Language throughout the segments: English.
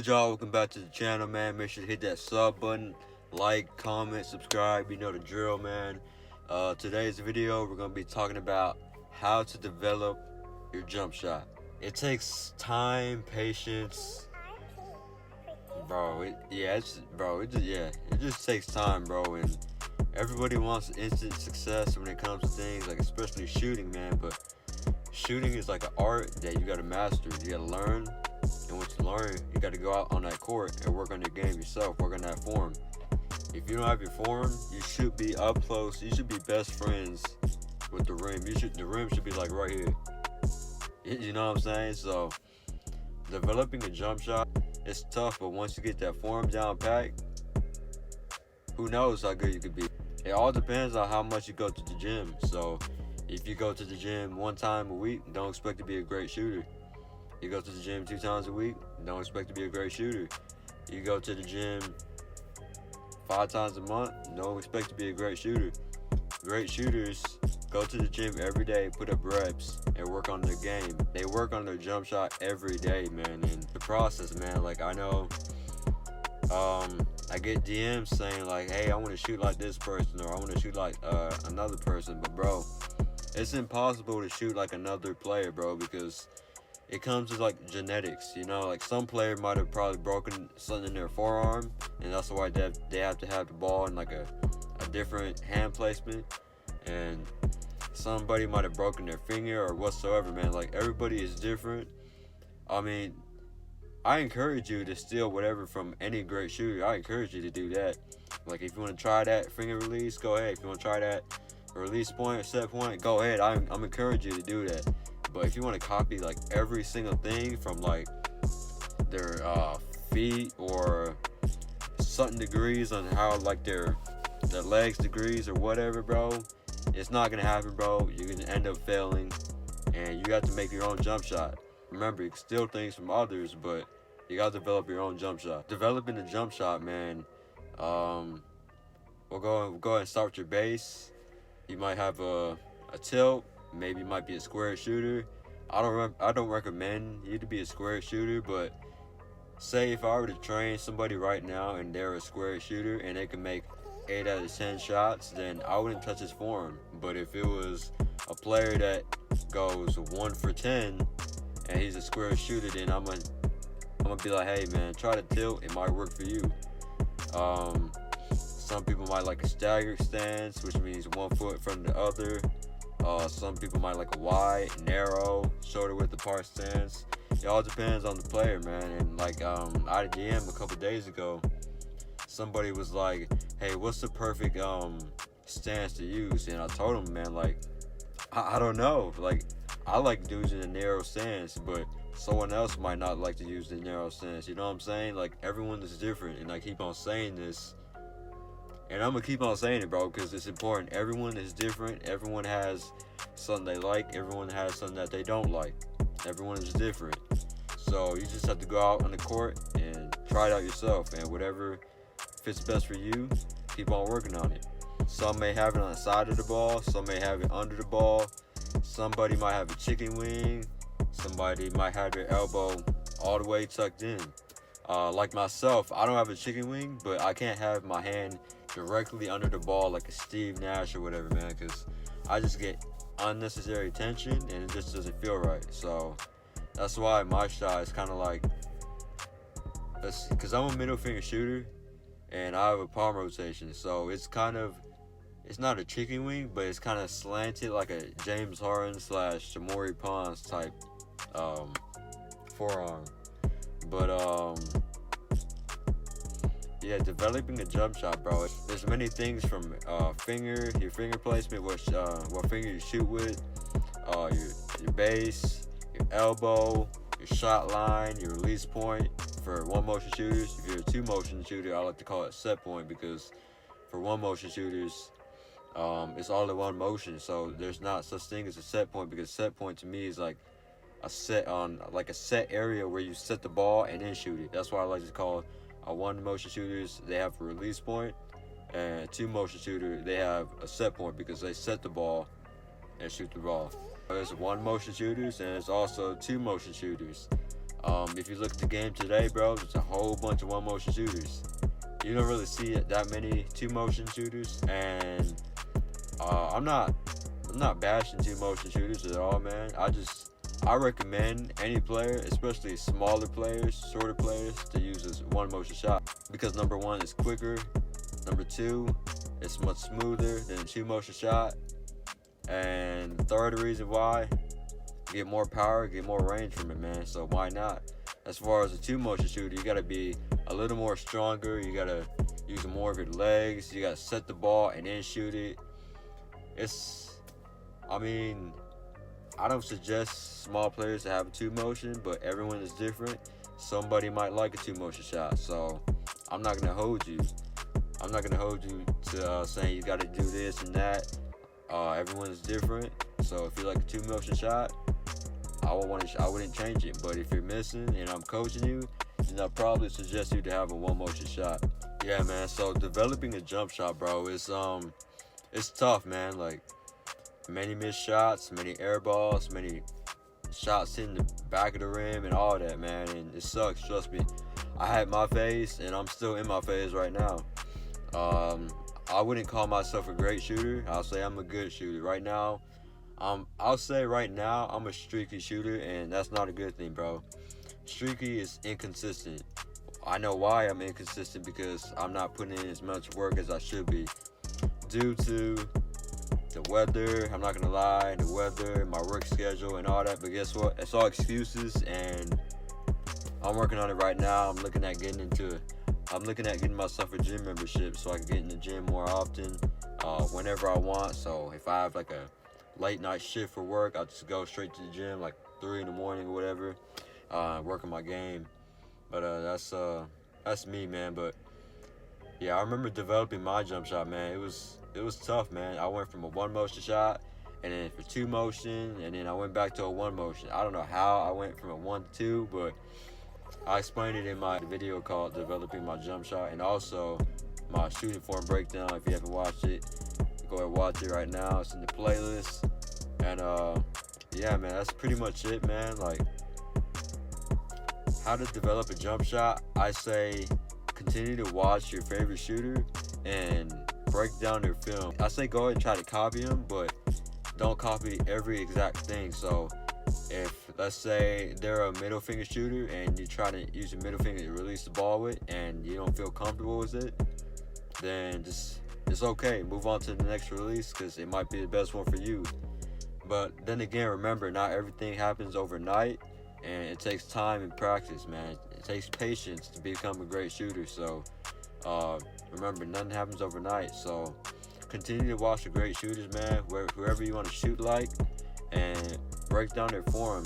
good, y'all? Welcome back to the channel, man. Make sure to hit that sub button, like, comment, subscribe. You know the drill, man. Today's video, we're gonna be talking about how to develop your jump shot. It takes time, patience, bro. It just takes time, bro. And everybody wants instant success when it comes to things, like especially shooting, man. But shooting is like an art that you gotta master. You gotta learn. And once you learn, you got to go out on that court and work on your game yourself, work on that form. If you don't have your form, you should be up close. You should be best friends with the rim. The rim should be like right here. You know what I'm saying? So developing a jump shot, it's tough, but once you get that form down packed, who knows how good you could be. It all depends on how much you go to the gym. So if you go to the gym one time a week, don't expect to be a great shooter. You go to the gym 2 times a week, don't expect to be a great shooter. You go to the gym 5 times a month, don't expect to be a great shooter. Great shooters go to the gym every day, put up reps, and work on their game. They work on their jump shot every day, man. And the process, man, like I know, I get DMs saying like, hey, I want to shoot like this person, or I want to shoot like another person. But bro, it's impossible to shoot like another player, bro, because it comes with like genetics, you know, like some player might have probably broken something in their forearm, and that's why they have to have the ball in like a different hand placement, and somebody might have broken their finger or whatsoever, man. Like everybody is different. I mean, I encourage you to steal whatever from any great shooter. I encourage you to do that. Like if you want to try that finger release, go ahead. If you want to try that release point, set point, go ahead. I'm encouraging you to do that. But if you want to copy like every single thing from like their feet or certain degrees on how like their legs degrees or whatever, bro, it's not gonna happen, bro. You're gonna end up failing, and you got to make your own jump shot. Remember, you can steal things from others, but you got to develop your own jump shot. Developing a jump shot, man. We'll go ahead and start with your base. You might have a tilt. Maybe you might be a square shooter. I don't recommend you to be a square shooter, but say if I were to train somebody right now and they're a square shooter and they can make 8 out of 10 shots, then I wouldn't touch his form. But if it was a player that goes 1 for 10 and he's a square shooter, then I'm gonna be like, hey man, try to tilt. It might work for you. Some people might like a staggered stance, which means 1 foot from the other. Some people might like a wide, narrow, shoulder width apart stance. It all depends on the player, man. And like I had a DM a couple days ago. Somebody was like, hey, what's the perfect stance to use? And I told him, man, like I don't know. Like I like using a narrow stance, but someone else might not like to use the narrow stance. You know what I'm saying? Like everyone is different, and I keep on saying this. And I'm gonna keep on saying it, bro, because it's important. Everyone is different. Everyone has something they like. Everyone has something that they don't like. Everyone is different. So you just have to go out on the court and try it out yourself. And whatever fits best for you, keep on working on it. Some may have it on the side of the ball. Some may have it under the ball. Somebody might have a chicken wing. Somebody might have their elbow all the way tucked in. Like myself, I don't have a chicken wing, but I can't have my hand directly under the ball like a Steve Nash or whatever, man, because I just get unnecessary tension and it just doesn't feel right. So that's why my shot is kind of like, because I'm a middle finger shooter and I have a palm rotation, so it's not a chicken wing, but it's kind of slanted like a James Harden / Shamori Pons type forearm. But yeah, developing a jump shot, bro. There's many things from your finger placement, what finger you shoot with, your base, your elbow, your shot line, your release point. For 1 motion shooters, if you're a 2 motion shooter, I like to call it set point, because for 1 motion shooters, it's all in 1 motion. So there's not such thing as a set point, because set point to me is like a set area where you set the ball and then shoot it. That's why I like to call it. 1 motion shooters, they have a release point, and 2 motion shooter, they have a set point because they set the ball and shoot the ball. There's 1 motion shooters and there's also 2 motion shooters. If you look at the game today, bro, there's a whole bunch of one motion shooters. You don't really see that many two motion shooters, and I'm not bashing two motion shooters at all, man. I recommend any player, especially smaller players, shorter players, to use this one motion shot because number one, it's quicker. Number two, it's much smoother than a two motion shot. And third reason why, get more power, get more range from it, man. So why not? As far as a two motion shooter, you gotta be a little more stronger. You gotta use more of your legs. You gotta set the ball and then shoot it. I don't suggest small players to have a two motion, but everyone is different. Somebody might like a two motion shot, so I'm not gonna hold you. I'm not gonna hold you to saying you gotta do this and that. Everyone is different, so if you like a two motion shot, I wouldn't change it. But if you're missing and I'm coaching you, then I'd probably suggest you to have a one motion shot. Yeah, man. So developing a jump shot, bro, it's tough, man. Like many missed shots, many air balls, many shots hitting the back of the rim and all that, man. And it sucks, trust me. I had my phase, and I'm still in my phase right now. I wouldn't call myself a great shooter. I'll say I'm a good shooter right now. I'll say right now I'm a streaky shooter, and that's not a good thing, bro. Streaky is inconsistent. I know why I'm inconsistent, because I'm not putting in as much work as I should be due to the weather. I'm not gonna lie, the weather, my work schedule, and all that. But guess what? It's all excuses, and I'm working on it right now. I'm looking at getting myself a gym membership so I can get in the gym more often, whenever I want. So if I have like a late night shift for work, I'll just go straight to the gym like 3 in the morning or whatever, working my game. But that's me, man. But yeah, I remember developing my jump shot, man. It was tough, man. I went from a one motion shot, and then for two motion, and then I went back to a one motion. I don't know how I went from a 1 to 2, but I explained it in my video called Developing My Jump Shot, and also my shooting form breakdown. If you haven't watched it, go ahead and watch it right now. It's in the playlist. And yeah, man, that's pretty much it, man. Like, how to develop a jump shot, I say continue to watch your favorite shooter and break down their film. I say go ahead and try to copy them, but don't copy every exact thing. So if, let's say, they're a middle finger shooter and you try to use your middle finger to release the ball with, and you don't feel comfortable with it, then it's okay. Move on to the next release, because it might be the best one for you. But then again, remember, not everything happens overnight, and it takes time and practice, man. It takes patience to become a great shooter. So remember, nothing happens overnight. So continue to watch the great shooters, man, whoever you want to shoot like, and break down their form.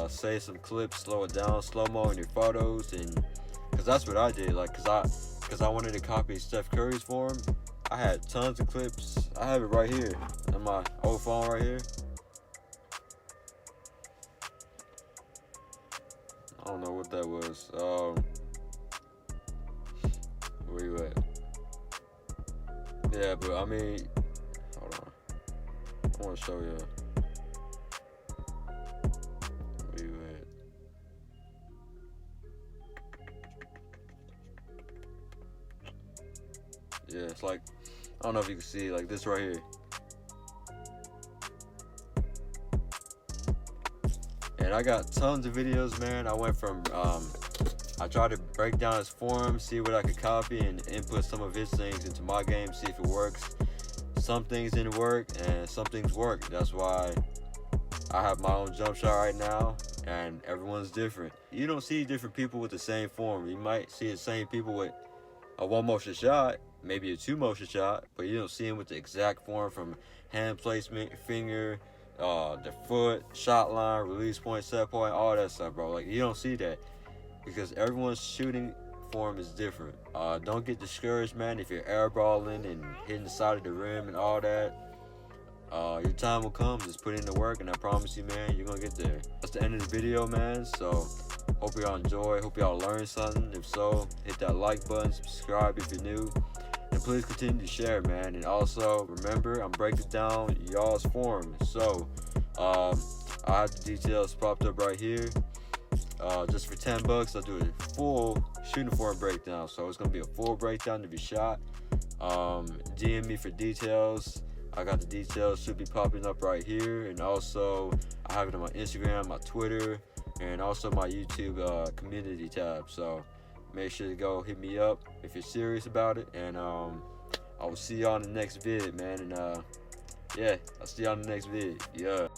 Save some clips, slow it down, slow-mo in your photos, and because that's what I did. Like, because I wanted to copy Steph Curry's form, I had tons of clips. I have it right here on my old phone right here. I don't know what that was. Where you at? Yeah, but I mean, hold on. I want to show you. Where you at? Yeah, it's like, I don't know if you can see, like this right here. And I got tons of videos, man. I went from, I tried to break down his form, see what I could copy, and input some of his things into my game, see if it works. Some things didn't work, and some things worked. That's why I have my own jump shot right now, and everyone's different. You don't see different people with the same form. You might see the same people with a one motion shot, maybe a two motion shot, but you don't see them with the exact form, from hand placement, finger, the foot, shot line, release point, set point, all that stuff, bro. Like, you don't see that because everyone's shooting form is different. Don't get discouraged, man, if you're airballing and hitting the side of the rim and all that. Your time will come. Just put in the work, and I promise you, man, you're gonna get there. That's the end of the video, man. So hope y'all enjoy, hope y'all learned something. If so, hit that like button, subscribe if you're new, and please continue to share, man. And also remember, I'm breaking down y'all's form. So I have the details popped up right here. Just for $10, I'll do a full shooting form breakdown. So it's gonna be a full breakdown of your shot. DM me for details. I got the details, should be popping up right here, and also I have it on my Instagram, my Twitter, and also my YouTube community tab. So make sure to go hit me up if you're serious about it, and I will see y'all in the next vid, man. And yeah, I'll see y'all in the next vid. Yeah.